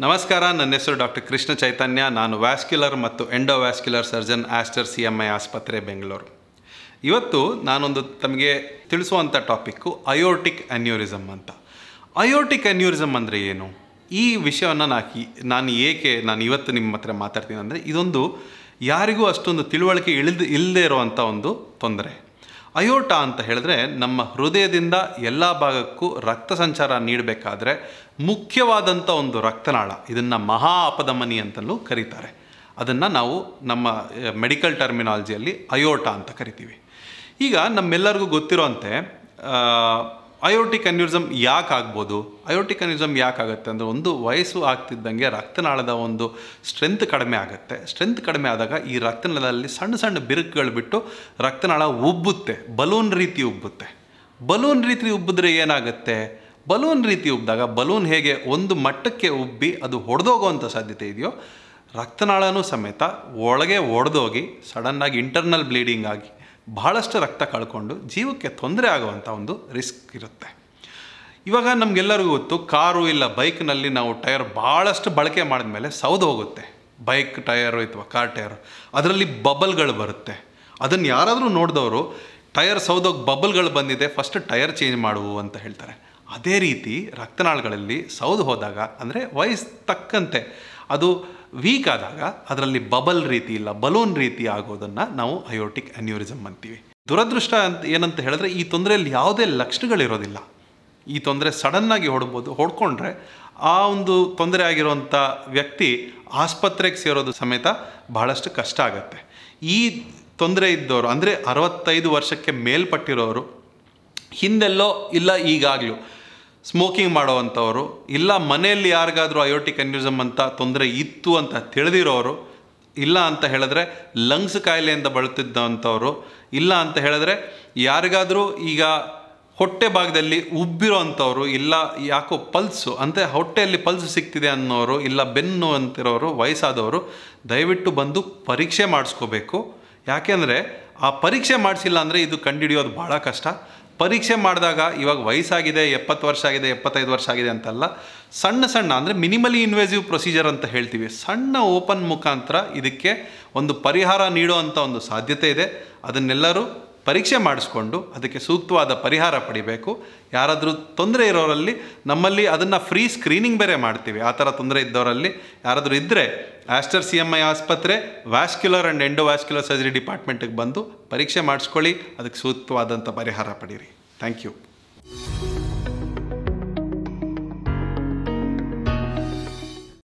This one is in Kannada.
ನಮಸ್ಕಾರ, ನನ್ನ ಹೆಸರು ಡಾಕ್ಟರ್ ಕೃಷ್ಣ ಚೈತನ್ಯ. ನಾನು ವ್ಯಾಸ್ಕ್ಯುಲರ್ ಮತ್ತು ಎಂಡೋವ್ಯಾಸ್ಕ್ಯುಲರ್ ಸರ್ಜನ್ ಆಸ್ಟರ್ CMI ಆಸ್ಪತ್ರೆ ಬೆಂಗಳೂರು. ಇವತ್ತು ನಾನೊಂದು ತಮಗೆ ತಿಳಿಸುವಂಥ ಟಾಪಿಕ್ಕು ಅಯೋರ್ಟಿಕ್ ಅನ್ಯೂರಿಸಮ್ ಅಂತ. ಅಯೋರ್ಟಿಕ್ ಅನ್ಯೂರಿಸಮ್ ಅಂದರೆ ಏನು? ಈ ವಿಷಯವನ್ನು ನಾನು ಇವತ್ತು ನಿಮ್ಮ ಹತ್ರ ಮಾತಾಡ್ತೀನಿ ಅಂದರೆ, ಇದೊಂದು ಯಾರಿಗೂ ಅಷ್ಟೊಂದು ತಿಳುವಳಿಕೆ ಇಲ್ಲದೇ ಇರುವಂಥ ಒಂದು ತೊಂದರೆ. ಅಯೋರ್ಟ ಅಂತ ಹೇಳಿದ್ರೆ ನಮ್ಮ ಹೃದಯದಿಂದ ಎಲ್ಲ ಭಾಗಕ್ಕೂ ರಕ್ತ ಸಂಚಾರ ನೀಡಬೇಕಾದ್ರೆ ಮುಖ್ಯವಾದಂಥ ಒಂದು ರಕ್ತನಾಳ. ಇದನ್ನು ಮಹಾ ಅಪಧಮನಿ ಅಂತಲೂ ಕರೀತಾರೆ. ಅದನ್ನು ನಾವು ನಮ್ಮ ಮೆಡಿಕಲ್ ಟರ್ಮಿನಾಲಜಿಯಲ್ಲಿ ಅಯೋರ್ಟ ಅಂತ ಕರಿತೀವಿ. ಈಗ ನಮ್ಮೆಲ್ಲರಿಗೂ ಗೊತ್ತಿರೋಂತೆ ಅಯೋರ್ಟಿಕ್ ಅನ್ಯೂರಿಸಮ್ ಯಾಕೆ ಆಗ್ಬೋದು? ಅಯೋರ್ಟಿಕ್ ಅನ್ಯೂರಿಸಮ್ ಯಾಕಾಗುತ್ತೆ ಅಂದರೆ, ಒಂದು ವಯಸ್ಸು ಆಗ್ತಿದ್ದಂಗೆ ರಕ್ತನಾಳದ ಒಂದು ಸ್ಟ್ರೆಂತ್ ಕಡಿಮೆ ಆಗುತ್ತೆ. ಸ್ಟ್ರೆಂತ್ ಕಡಿಮೆ ಆದಾಗ ಈ ರಕ್ತನಾಳದಲ್ಲಿ ಸಣ್ಣ ಸಣ್ಣ ಬಿರುಕುಗಳು ಬಿಟ್ಟು ರಕ್ತನಾಳ ಉಬ್ಬುತ್ತೆ, ಬಲೂನ್ ರೀತಿ ಉಬ್ಬುತ್ತೆ. ಬಲೂನ್ ರೀತಿ ಉಬ್ಬಿದ್ರೆ ಏನಾಗುತ್ತೆ? ಬಲೂನ್ ರೀತಿ ಉಬ್ಬಿದಾಗ ಬಲೂನ್ ಹೇಗೆ ಒಂದು ಮಟ್ಟಕ್ಕೆ ಉಬ್ಬಿ ಅದು ಹೊಡೆದೋಗುವಂಥ ಸಾಧ್ಯತೆ ಇದೆಯೋ, ರಕ್ತನಾಳನೂ ಸಮೇತ ಒಳಗೆ ಒಡೆದೋಗಿ ಸಡನ್ನಾಗಿ ಇಂಟರ್ನಲ್ ಬ್ಲೀಡಿಂಗ್ ಆಗಿ ಬಹಳಷ್ಟು ರಕ್ತ ಕಳ್ಕೊಂಡು ಜೀವಕ್ಕೆ ತೊಂದರೆ ಆಗುವಂಥ ಒಂದು ರಿಸ್ಕ್ ಇರುತ್ತೆ. ಇವಾಗ ನಮಗೆಲ್ಲರಿಗೂ ಗೊತ್ತು, ಕಾರು ಇಲ್ಲ ಬೈಕ್ನಲ್ಲಿ ನಾವು ಟೈರ್ ಭಾಳಷ್ಟು ಬಳಕೆ ಮಾಡಿದ್ಮೇಲೆ ಸೌದು ಹೋಗುತ್ತೆ. ಬೈಕ್ ಟಯರು ಅಥವಾ ಕಾರ್ ಟಯರು, ಅದರಲ್ಲಿ ಬಬಲ್ಗಳು ಬರುತ್ತೆ. ಅದನ್ನು ಯಾರಾದರೂ ನೋಡಿದವರು ಟಯರ್ ಸೌದೋಗಿ ಬಬಲ್ಗಳು ಬಂದಿದೆ, ಫಸ್ಟ್ ಟಯರ್ ಚೇಂಜ್ ಮಾಡುವು ಅಂತ ಹೇಳ್ತಾರೆ. ಅದೇ ರೀತಿ ರಕ್ತನಾಳಗಳಲ್ಲಿ ಸೌದು ಹೋದಾಗ, ಅಂದರೆ ವಯಸ್ಸು ತಕ್ಕಂತೆ ಅದು ವೀಕ್ ಆದಾಗ ಅದರಲ್ಲಿ ಬಬಲ್ ರೀತಿ ಇಲ್ಲ ಬಲೂನ್ ರೀತಿ ಆಗೋದನ್ನು ನಾವು ಅಯೋರ್ಟಿಕ್ ಅನ್ಯೂರಿಸಮ್ ಅಂತೀವಿ. ದುರದೃಷ್ಟ ಏನಂತ ಹೇಳಿದ್ರೆ, ಈ ತೊಂದರೆಯಲ್ಲಿ ಯಾವುದೇ ಲಕ್ಷಣಗಳಿರೋದಿಲ್ಲ. ಈ ತೊಂದರೆ ಸಡನ್ನಾಗಿ ಹೊಡ್ಕೊಂಡ್ರೆ ಆ ಒಂದು ತೊಂದರೆ ಆಗಿರುವಂಥ ವ್ಯಕ್ತಿ ಆಸ್ಪತ್ರೆಗೆ ಸೇರೋದು ಸಮೇತ ಬಹಳಷ್ಟು ಕಷ್ಟ ಆಗುತ್ತೆ. ಈ ತೊಂದರೆ ಇದ್ದವರು ಅಂದರೆ 65 ವರ್ಷಕ್ಕೆ ಮೇಲ್ಪಟ್ಟಿರೋರು, ಹಿಂದೆಲ್ಲೋ ಇಲ್ಲ ಈಗಾಗಲೂ ಸ್ಮೋಕಿಂಗ್ ಮಾಡೋವಂಥವರು, ಇಲ್ಲ ಮನೆಯಲ್ಲಿ ಯಾರಿಗಾದರೂ ಅಯೋರ್ಟಿಕ್ ಅನ್ಯೂರಿಸಮ್ ಅಂತ ತೊಂದರೆ ಇತ್ತು ಅಂತ ತಿಳಿದಿರೋರು, ಇಲ್ಲ ಅಂತ ಹೇಳಿದ್ರೆ ಲಂಗ್ಸ್ ಕಾಯಿಲೆಯಿಂದ ಬಳಲ್ತಿದ್ದಂಥವ್ರು, ಇಲ್ಲ ಅಂತ ಹೇಳಿದ್ರೆ ಯಾರಿಗಾದರೂ ಈಗ ಹೊಟ್ಟೆ ಭಾಗದಲ್ಲಿ ಉಬ್ಬಿರೋ ಅಂಥವ್ರು, ಇಲ್ಲ ಯಾಕೋ ಪಲ್ಸು ಅಂದರೆ ಹೊಟ್ಟೆಯಲ್ಲಿ ಪಲ್ಸ್ ಸಿಗ್ತಿದೆ ಅನ್ನೋರು, ಇಲ್ಲ ಬೆನ್ನು ಅಂತಿರೋರು, ವಯಸ್ಸಾದವರು ದಯವಿಟ್ಟು ಬಂದು ಪರೀಕ್ಷೆ ಮಾಡಿಸ್ಕೋಬೇಕು. ಯಾಕೆಂದರೆ ಆ ಪರೀಕ್ಷೆ ಮಾಡಿಸಿಲ್ಲ ಅಂದರೆ ಇದು ಕಂಡುಹಿಡಿಯೋದು ಭಾಳ ಕಷ್ಟ. ಪರೀಕ್ಷೆ ಮಾಡಿದಾಗ ಇವಾಗ ವಯಸ್ಸಾಗಿದೆ, 70 ವರ್ಷ ಆಗಿದೆ, 75 ವರ್ಷ ಆಗಿದೆ ಅಂತಲ್ಲ, ಸಣ್ಣ ಸಣ್ಣ ಅಂದರೆ ಮಿನಿಮಲಿ ಇನ್ವೇಸಿವ್ ಪ್ರೊಸೀಜರ್ ಅಂತ ಹೇಳ್ತೀವಿ, ಸಣ್ಣ ಓಪನ್ ಮುಖಾಂತರ ಇದಕ್ಕೆ ಒಂದು ಪರಿಹಾರ ನೀಡುವಂಥ ಒಂದು ಸಾಧ್ಯತೆ ಇದೆ. ಅದನ್ನೆಲ್ಲರೂ ಪರೀಕ್ಷೆ ಮಾಡಿಸ್ಕೊಂಡು ಅದಕ್ಕೆ ಸೂಕ್ತವಾದ ಪರಿಹಾರ ಪಡಿಬೇಕು. ಯಾರಾದರೂ ತೊಂದರೆ ಇರೋರಲ್ಲಿ ನಮ್ಮಲ್ಲಿ ಅದನ್ನು ಫ್ರೀ ಸ್ಕ್ರೀನಿಂಗ್ ಬೇರೆ ಮಾಡ್ತೀವಿ. ಆ ಥರ ತೊಂದರೆ ಇದ್ದವರಲ್ಲಿ ಯಾರಾದರೂ ಇದ್ದರೆ ಆಸ್ಟರ್ CMI ಆಸ್ಪತ್ರೆ ವ್ಯಾಸ್ಕ್ಯುಲರ್ ಆ್ಯಂಡ್ ಎಂಡೋವ್ಯಾಸ್ಕ್ಯುಲರ್ ಸರ್ಜರಿ ಡಿಪಾರ್ಟ್ಮೆಂಟಿಗೆ ಬಂದು ಪರೀಕ್ಷೆ ಮಾಡಿಸ್ಕೊಳ್ಳಿ, ಅದಕ್ಕೆ ಸೂಕ್ತವಾದಂಥ ಪರಿಹಾರ ಪಡೀರಿ. Thank you.